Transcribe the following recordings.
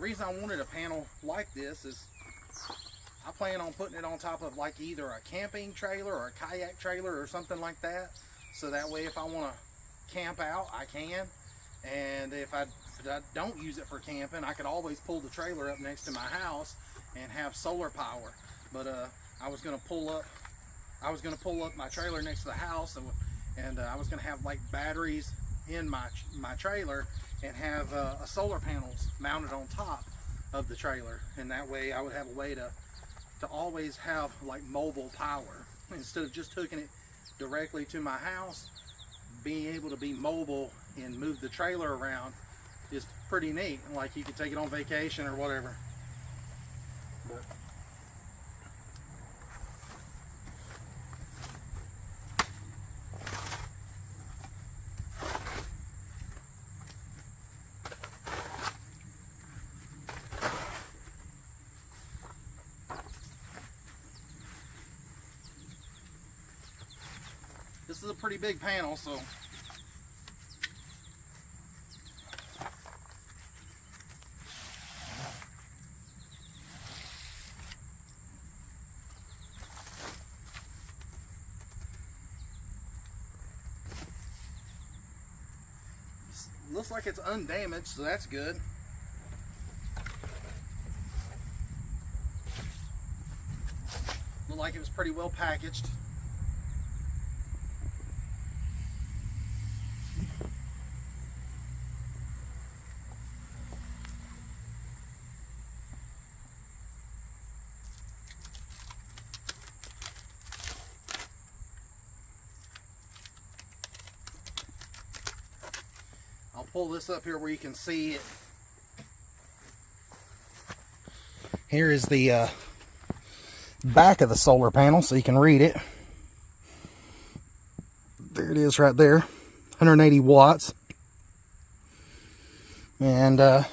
reason I wanted a panel like this is I plan on putting it on top of like either a camping trailer or a kayak trailer or something like that. So that way if I want to camp out, I can. And if I don't use it for camping, I could always pull the trailer up next to my house and have solar power. But I was gonna pull up my trailer next to the house, and I was gonna have like batteries in my trailer and have solar panels mounted on top of the trailer, and that way I would have a way to always have like mobile power instead of just hooking it directly to my house. Being able to be mobile and move the trailer around is pretty neat. Like you could take it on vacation or whatever. But this is a pretty big panel, so looks like it's undamaged, so that's good. Looked like it was pretty well packaged. I'll pull this up here where you can see it. Here is the back of the solar panel so you can read it. There it is right there, 180 watts. And it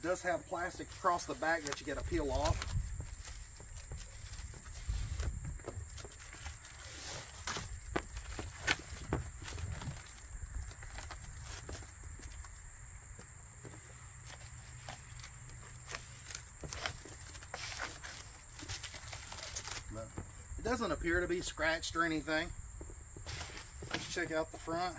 does have plastic across the back that you got to peel off. It doesn't appear to be scratched or anything. Let's check out the front.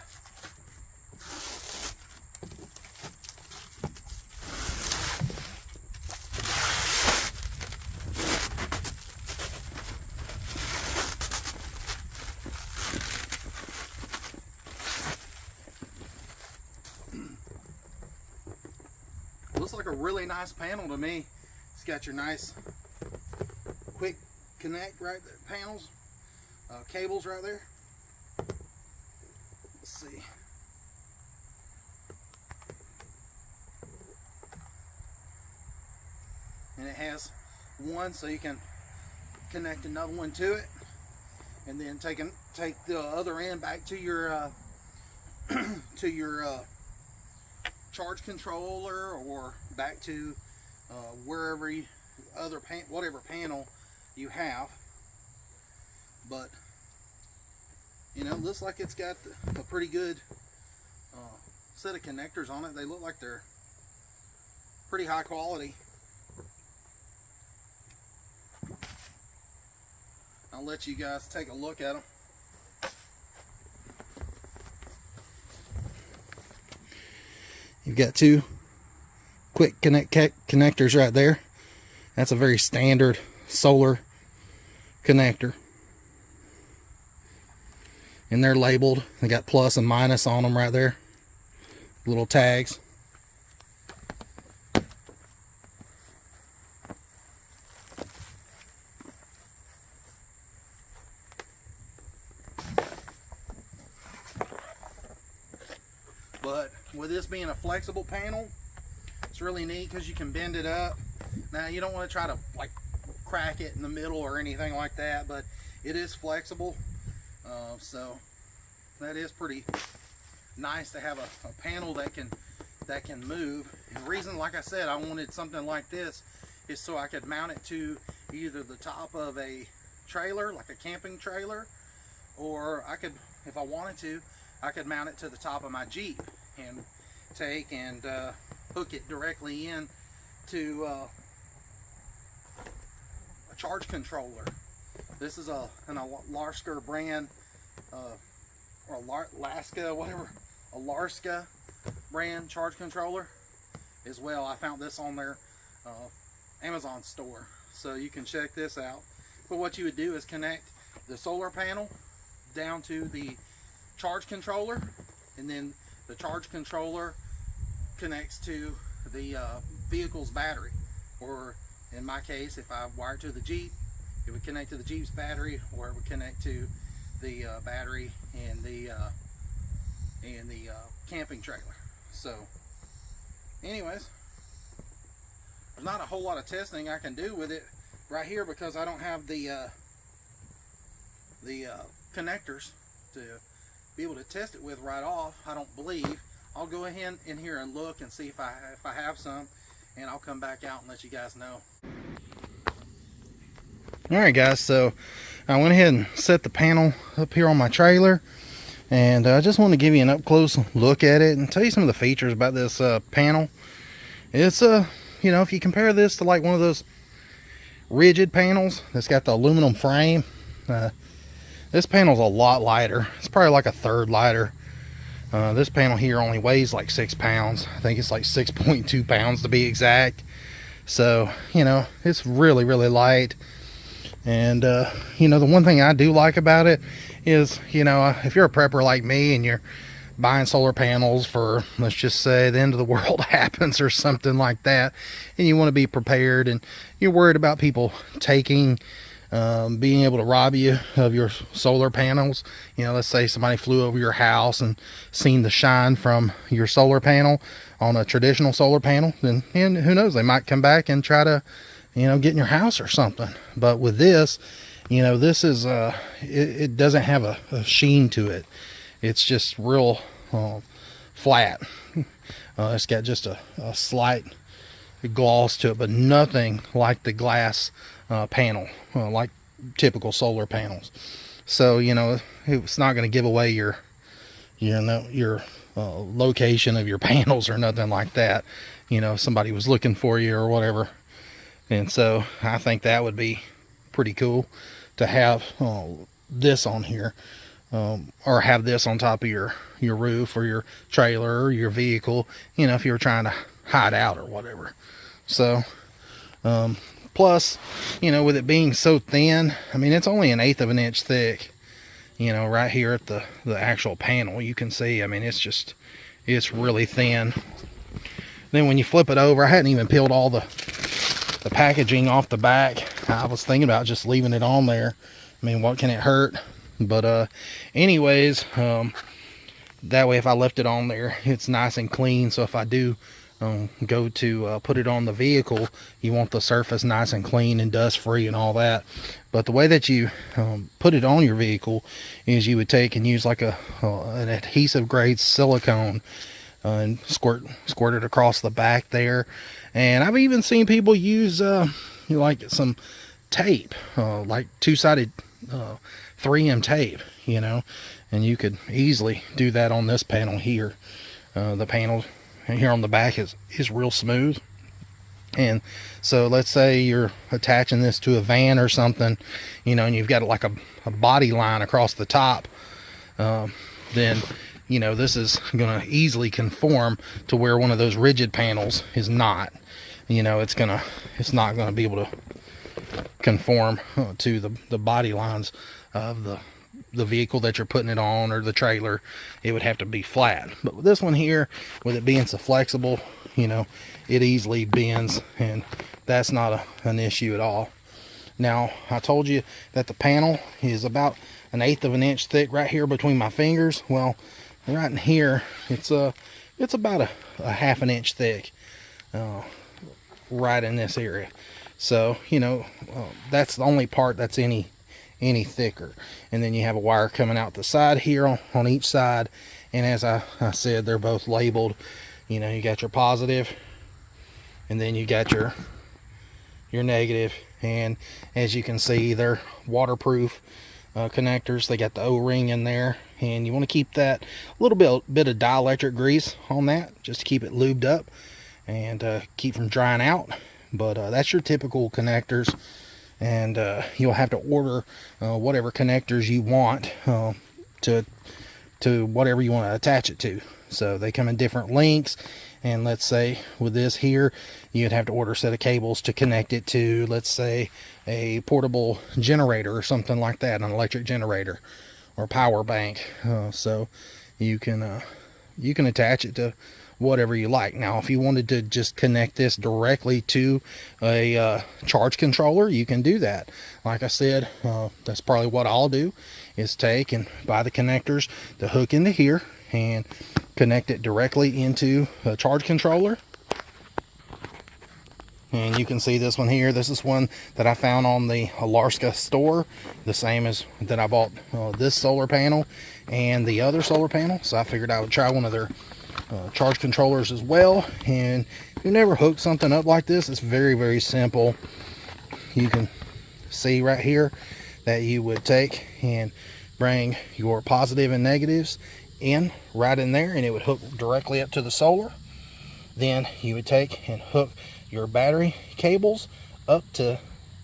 Looks like a really nice panel to me. It's got your nice quick connect right there, panels, cables right there. Let's see. And it has one so you can connect another one to it, and then take the other end back to your charge controller, or back to wherever whatever panel you have. But you know, looks like it's got a pretty good set of connectors on it. They look like they're pretty high quality. I'll let you guys take a look at them. You've got two quick connectors right there. That's a very standard solar connector, and they're labeled. They got plus and minus on them right there, little tags. But with this being a flexible panel, it's really neat because you can bend it up. Now you don't want to try to like crack it in the middle or anything like that, but it is flexible, so that is pretty nice to have a panel that can move. And the reason, like I said, I wanted something like this is so I could mount it to either the top of a trailer, like a camping trailer, or I could, if I wanted to, I could mount it to the top of my Jeep and take and hook it directly in to a charge controller. This is an Alrska brand, or Alrska, whatever, Alrska brand charge controller as well. I found this on their Amazon store, so you can check this out. But what you would do is connect the solar panel down to the charge controller, and then the charge controller connects to the vehicle's battery, or in my case, if I wire it to the Jeep, it would connect to the Jeep's battery, or it would connect to the battery and the camping trailer. So anyways, there's not a whole lot of testing I can do with it right here because I don't have the connectors to be able to test it with right off, I don't believe. I'll go ahead in here and look and see if I have some, and I'll come back out and let you guys know. Alright guys, so I went ahead and set the panel up here on my trailer, and I just want to give you an up close look at it and tell you some of the features about this panel. It's you know, if you compare this to like one of those rigid panels that's got the aluminum frame, this panel's a lot lighter. It's probably like a third lighter. This panel here only weighs like 6 pounds. I think it's like 6.2 pounds to be exact. So, you know, it's really, really light. And, you know, the one thing I do like about it is, you know, if you're a prepper like me and you're buying solar panels for, let's just say, the end of the world happens or something like that, and you want to be prepared, and you're worried about people taking, being able to rob you of your solar panels. You know, let's say somebody flew over your house and seen the shine from your solar panel on a traditional solar panel, then, and who knows, they might come back and try to, you know, get in your house or something. But with this, you know, this is it doesn't have a sheen to it. It's just real flat. It's got just a slight gloss to it, but nothing like the glass panel, like typical solar panels. So, you know, it's not going to give away your location of your panels or nothing like that. You know, if somebody was looking for you or whatever. And so I think that would be pretty cool to have this on here, or have this on top of your roof or your trailer or your vehicle, you know, if you were trying to hide out or whatever. So plus, you know, with it being so thin, I mean, it's only 1/8 of an inch thick, you know, right here at the actual panel. You can see, I mean, it's really thin. Then when you flip it over, I hadn't even peeled all the packaging off the back. I was thinking about just leaving it on there. I mean, what can it hurt? But anyways, that way if I left it on there, it's nice and clean. So if I do go to put it on the vehicle, you want the surface nice and clean and dust free and all that. But the way that you put it on your vehicle is you would take and use like an adhesive grade silicone and squirt it across the back there. And I've even seen people use like some tape, like two-sided 3M tape, you know, and you could easily do that on this panel here. The panel here on the back is real smooth. And so let's say you're attaching this to a van or something, you know, and you've got like a body line across the top, then, you know, this is going to easily conform to where one of those rigid panels is not. You know, it's not going to be able to conform to the body lines of the vehicle that you're putting it on, or the trailer. It would have to be flat. But with this one here, with it being so flexible, you know, it easily bends, and that's not an issue at all. Now, I told you that the panel is about 1/8 of an inch thick right here between my fingers. Well, right in here, it's about a 1/2 an inch thick, right in this area. So, you know, that's the only part that's any thicker. And then you have a wire coming out the side here on each side, and as I said, they're both labeled. You know, you got your positive, and then you got your negative. And as you can see, they're waterproof. connectors. They got the O-ring in there, and you want to keep that little bit of dielectric grease on that just to keep it lubed up and keep from drying out. But that's your typical connectors, and you'll have to order whatever connectors you want to whatever you want to attach it to. So they come in different lengths, and let's say with this here, you'd have to order a set of cables to connect it to, let's say, a portable generator or something like that, an electric generator or power bank. So you can attach it to whatever you like. Now, if you wanted to just connect this directly to a charge controller, you can do that. Like I said, that's probably what I'll do, is take and buy the connectors to hook into here and connect it directly into a charge controller. And you can see this one here. This is one that I found on the Alrska store, the same as that I bought this solar panel and the other solar panel. So I figured I would try one of their charge controllers as well. And if you never hooked something up like this, it's very, very simple. You can see right here that you would take and bring your positive and negatives in right in there, and it would hook directly up to the solar. Then you would take and hook your battery cables up to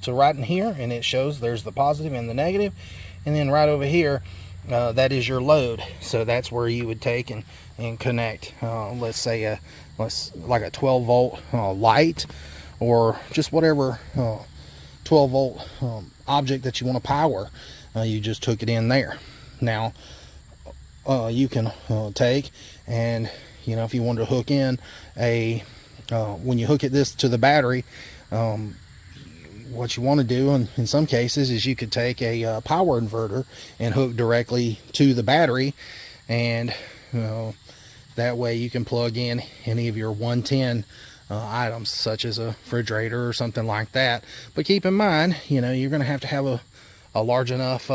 right in here, and it shows there's the positive and the negative. And then right over here, that is your load. So that's where you would take and connect, let's say like a 12 volt light, or just whatever 12 volt object that you want to power. You just hook it in there. Now you can take and, you know, if you wanted to hook in a when you hook this to the battery, what you want to do in some cases is you could take a power inverter and hook directly to the battery, and that way you can plug in any of your 110 items, such as a refrigerator or something like that. But keep in mind, you know, you're going to have a large enough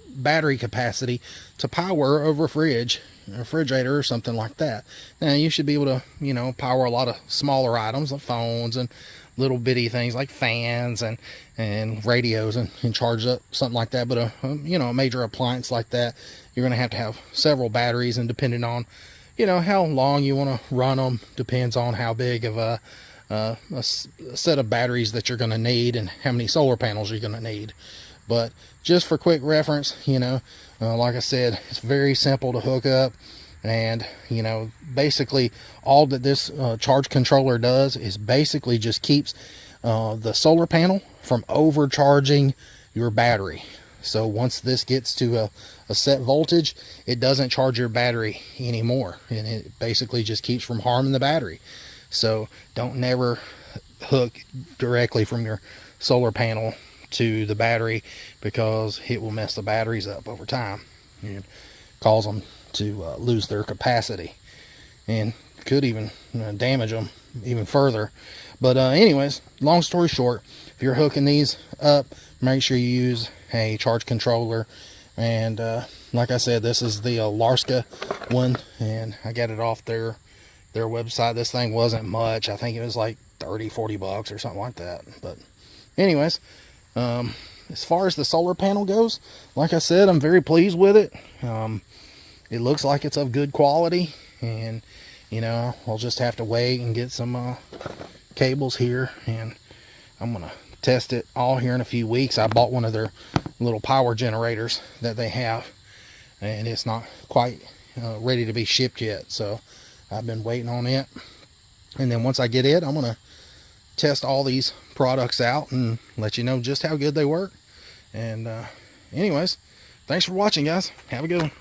battery capacity to power a refrigerator or something like that. Now you should be able to, you know, power a lot of smaller items like phones and little bitty things like fans and radios and charge up something like that. But you know, a major appliance like that, you're going to have several batteries, and depending on, you know, how long you want to run them depends on how big of a set of batteries that you're going to need and how many solar panels you're going to need. But just for quick reference, you know, like I said, it's very simple to hook up. And, you know, basically all that this charge controller does is basically just keeps the solar panel from overcharging your battery. So once this gets to a set voltage, it doesn't charge your battery anymore, and it basically just keeps from harming the battery. So don't never hook directly from your solar panel to the battery, because it will mess the batteries up over time and cause them to lose their capacity, and could even damage them even further. But anyways, long story short, if you're hooking these up, make sure you use a charge controller. And like I said, this is the Alrska one, and I got it off their website. This thing wasn't much. I think it was like 30-40 bucks or something like that. But anyways, as far as the solar panel goes, like I said, I'm very pleased with it. It looks like it's of good quality, and you know, I'll just have to wait and get some cables here, and I'm gonna test it all here in a few weeks. I bought one of their little power generators that they have, and it's not quite ready to be shipped yet, so I've been waiting on it. And then once I get it, I'm gonna test all these products out and let you know just how good they work. And anyways, thanks for watching, guys. Have a good one.